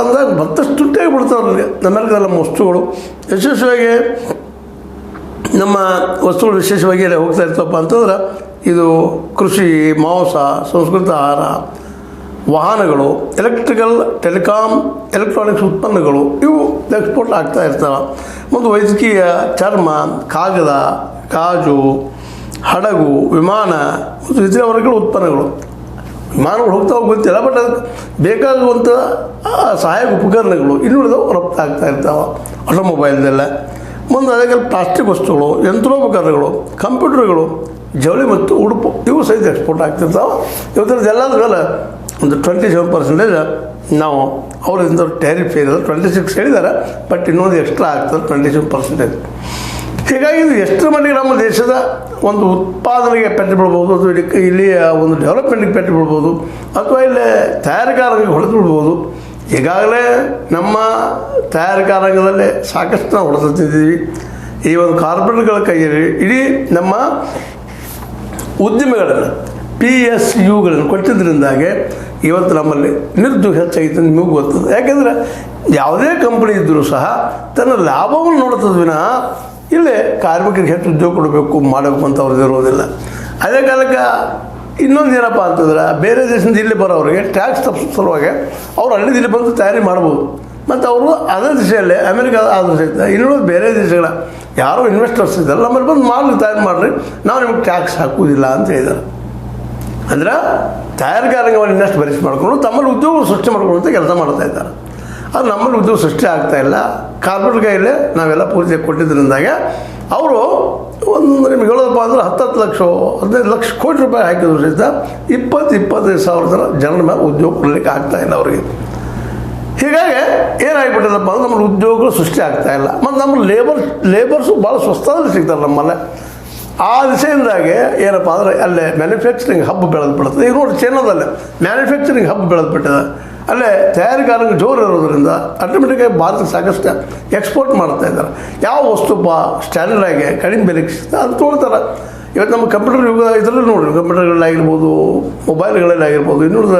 ಅಂದಾಗ ಮತ್ತಷ್ಟು ತುಟ್ಟಿಯಾಗಿ ಬಿಡ್ತಾವ್ರಿಗೆ ನಮ್ಮೆಲ್ಲ ವಸ್ತುಗಳು ವಿಶೇಷವಾಗಿ ನಮ್ಮ ವಸ್ತುಗಳು ವಿಶೇಷವಾಗಿ ಎಲ್ಲ ಹೋಗ್ತಾ ಇರ್ತಪ್ಪ ಅಂತಂದ್ರೆ ಇದು ಕೃಷಿ, ಮಾಂಸ, ಸಂಸ್ಕೃತ ಆಹಾರ, ವಾಹನಗಳು, ಎಲೆಕ್ಟ್ರಿಕಲ್, ಟೆಲಿಕಾಮ್, ಎಲೆಕ್ಟ್ರಾನಿಕ್ಸ್ ಉತ್ಪನ್ನಗಳು ಇವು ಎಕ್ಸ್ಪೋರ್ಟ್ ಆಗ್ತಾ ಇರ್ತವೆ. ಮತ್ತು ವೈದ್ಯಕೀಯ, ಚರ್ಮ, ಕಾಗದ, ಗಾಜು, ಹಡಗು, ವಿಮಾನ ಮತ್ತು ಇತರ ವರ್ಗಗಳ ಉತ್ಪನ್ನಗಳು. ವಿಮಾನಗಳು ಹೋಗ್ತಾವೆ ಗೊತ್ತಿಲ್ಲ, ಬಟ್ ಅದಕ್ಕೆ ಬೇಕಾಗುವಂಥ ಸಹಾಯಕ ಉಪಕರಣಗಳು ಇನ್ನುಳಿದವು ರಫ್ತು ಆಗ್ತಾ ಇರ್ತಾವೆ. ಆಟೋಮೊಬೈಲ್ದೆಲ್ಲ ಮುಂದೆ ಅದಕ್ಕೆ ಪ್ಲಾಸ್ಟಿಕ್ ವಸ್ತುಗಳು, ಯಂತ್ರೋಪಕರಣಗಳು, ಕಂಪ್ಯೂಟರ್ಗಳು, ಜವಳಿ ಮತ್ತು ಉಡುಪು ಇವು ಸಹಿತ ಎಕ್ಸ್ಪೋರ್ಟ್ ಆಗ್ತಿರ್ತಾವೆ. ಇವತ್ತರದ್ದು ಎಲ್ಲದ್ರ ಮೇಲೆ ಒಂದು 27% ನಾವು ಅವರಿಂದ ಟ್ಯಾರಿಫ್ ಹೇಳಿದ್ರೆ 26 ಹೇಳಿದ್ದಾರೆ, ಬಟ್ ಇನ್ನೊಂದು ಎಕ್ಸ್ಟ್ರಾ ಆಗ್ತದೆ 27%. ಹೀಗಾಗಿ ಇದು ಎಷ್ಟರ ಮಟ್ಟಿಗೆ ನಮ್ಮ ದೇಶದ ಒಂದು ಉತ್ಪಾದನೆಗೆ ಪೆಟ್ಟು ಬಿಡ್ಬೋದು, ಅಥವಾ ಇಲ್ಲಿಯ ಒಂದು ಡೆವಲಪ್ಮೆಂಟ್ಗೆ ಪೆಟ್ಟು ಬಿಡ್ಬೋದು, ಅಥವಾ ಇಲ್ಲಿ ತಯಾರಿಕಾ ರಂಗಕ್ಕೆ ಹೊಡೆದು ಬಿಡ್ಬೋದು. ಈಗಾಗಲೇ ನಮ್ಮ ತಯಾರಿಕಾ ರಂಗದಲ್ಲಿ ಸಾಕಷ್ಟು ನಾವು ಹೊಡೆದಿದ್ದೀವಿ. ಈ ಒಂದು ಕಾರ್ಪೊರೇಟ್ಗಳ ಕೈಯಲ್ಲಿ ಇಡೀ ನಮ್ಮ ಉದ್ಯಮಿಗಳನ್ನು PSUಗಳನ್ನು ಕೊಟ್ಟಿದ್ದರಿಂದಾಗೆ ಇವತ್ತು ನಮ್ಮಲ್ಲಿ ನಿರುದ್ಯೋಗ ಹೆಚ್ಚಾಗಿತ್ತು. ನಿಮಗೂ ಗೊತ್ತದ. ಯಾಕೆಂದರೆ ಯಾವುದೇ ಕಂಪನಿ ಇದ್ದರೂ ಸಹ ತನ್ನ ಲಾಭವನ್ನು ನೋಡ್ತದ ವಿನಃ ಇಲ್ಲೇ ಕಾರ್ಮಿಕರಿಗೆ ಹೆಚ್ಚು ಉದ್ಯೋಗ ಕೊಡಬೇಕು ಮಾಡಬೇಕು ಅಂತ ಅವ್ರದ್ದು ಇರೋದಿಲ್ಲ. ಅದೇ ಕಾಲಕ್ಕೆ ಇನ್ನೊಂದು ಏನಪ್ಪ ಅಂತಂದ್ರೆ ಬೇರೆ ದೇಶದಿಂದ ಇಲ್ಲಿ ಬರೋರಿಗೆ ಟ್ಯಾಕ್ಸ್ ತಪ್ಪಿಸೋ ಸಲುವಾಗಿ ಅವ್ರು ಅಲ್ಲಿ ಇಲ್ಲಿ ಬಂದು ತಯಾರಿ ಮಾಡ್ಬೋದು. ಮತ್ತು ಅವರು ಅದೇ ದಿಶೆಯಲ್ಲೇ ಅಮೆರಿಕ ಆದರೂ ಸಹಿತ ಇನ್ನುಳಿದ ಬೇರೆ ದೇಶಗಳ ಯಾರೋ ಇನ್ವೆಸ್ಟರ್ಸ್ ಇದ್ದಾರೆ, ನಮ್ಮಲ್ಲಿ ಬಂದು ಮಾಡಲು ತಯಾರು ಮಾಡಿರಿ, ನಾವು ನಿಮಗೆ ಟ್ಯಾಕ್ಸ್ ಹಾಕುವುದಿಲ್ಲ ಅಂತ ಹೇಳಿದ್ದಾರೆ. ಅಂದ್ರೆ ತಯಾರಿಕಾ ರಂಗವನ್ನು ಇನ್ನಷ್ಟು ಭರಿಸಿ ಮಾಡಿಕೊಂಡು ತಮ್ಮಲ್ಲಿ ಉದ್ಯೋಗ ಸೃಷ್ಟಿ ಮಾಡ್ಕೊಳ್ಳುವಂಥ ಕೆಲಸ ಮಾಡ್ತಾ ಇದ್ದಾರೆ. ಅದು ನಮ್ಮಲ್ಲಿ ಉದ್ಯೋಗ ಸೃಷ್ಟಿ ಆಗ್ತಾಯಿಲ್ಲ. ಕಾರ್ಪೊರೇಟ್ ಕೈಯಲ್ಲೇ ನಾವೆಲ್ಲ ಪೂರ್ತಿ ಕೊಟ್ಟಿದ್ದರಿಂದಾಗೆ ಅವರು ಒಂದು ನಿಮ್ಗೆ ಹೇಳೋದಪ್ಪ ಅಂದ್ರೆ 10 ಲಕ್ಷ 15 ಲಕ್ಷ ಕೋಟಿ ರೂಪಾಯಿ ಹಾಕಿದ್ರು ಸಹಿತ 20-25 ಸಾವಿರ ಜನರ ಮೇಲೆ ಉದ್ಯೋಗ ಕೊಡಲಿಕ್ಕೆ ಆಗ್ತಾಯಿಲ್ಲ ಅವರಿಗೆ. ಹೀಗಾಗಿ ಏನಾಗಿಬಿಟ್ಟಿದಪ್ಪ ಅಂದ್ರೆ ನಮ್ಮಲ್ಲಿ ಉದ್ಯೋಗಗಳು ಸೃಷ್ಟಿ ಆಗ್ತಾಯಿಲ್ಲ. ಮತ್ತು ನಮ್ಮ ಲೇಬರ್ಸು ಭಾಳ ಸ್ವಸ್ಥದಲ್ಲಿ ಸಿಗ್ತಾರೆ ನಮ್ಮಲ್ಲೇ. ಆ ದಿಸೆಯಿಂದಾಗೆ ಏನಪ್ಪ ಅಂದರೆ ಅಲ್ಲೇ ಮ್ಯಾನುಫ್ಯಾಕ್ಚರಿಂಗ್ ಹಬ್ ಬೆಳೆದು ಬಿಡುತ್ತೆ. ಈಗ ನೋಡಿ ಚೈನಾದಲ್ಲೇ ಮ್ಯಾನುಫ್ಯಾಕ್ಚರಿಂಗ್ ಹಬ್ ಬೆಳೆದು ಬಿಟ್ಟಿದೆ. ಅಲ್ಲೇ ತಯಾರಿಕಾರಂಗ ಜೋರು ಇರೋದರಿಂದ ಆಟೋಮೆಟಿಕಾಗಿ ಭಾರತಕ್ಕೆ ಸಾಕಷ್ಟು ಎಕ್ಸ್ಪೋರ್ಟ್ ಮಾಡ್ತಾ ಇದ್ದಾರೆ. ಯಾವ ವಸ್ತು ಸ್ಟ್ಯಾಂಡರ್ಡ್ ಆಗಿ ಕಡಿಮೆ ಬೆಲೆಗೆ ಸಿಗ್ತದೆ ಅದು ತೊಗೊಳ್ತಾರೆ. ಇವತ್ತು ನಮ್ಮ ಕಂಪ್ಯೂಟರ್ ಯುಗ ಇದರಲ್ಲಿ ನೋಡಿರಿ, ಕಂಪ್ಯೂಟರ್ಗಳಾಗಿರ್ಬೋದು, ಮೊಬೈಲ್ಗಳಲ್ಲಿ ಆಗಿರ್ಬೋದು, ಇನ್ನುಳಿದ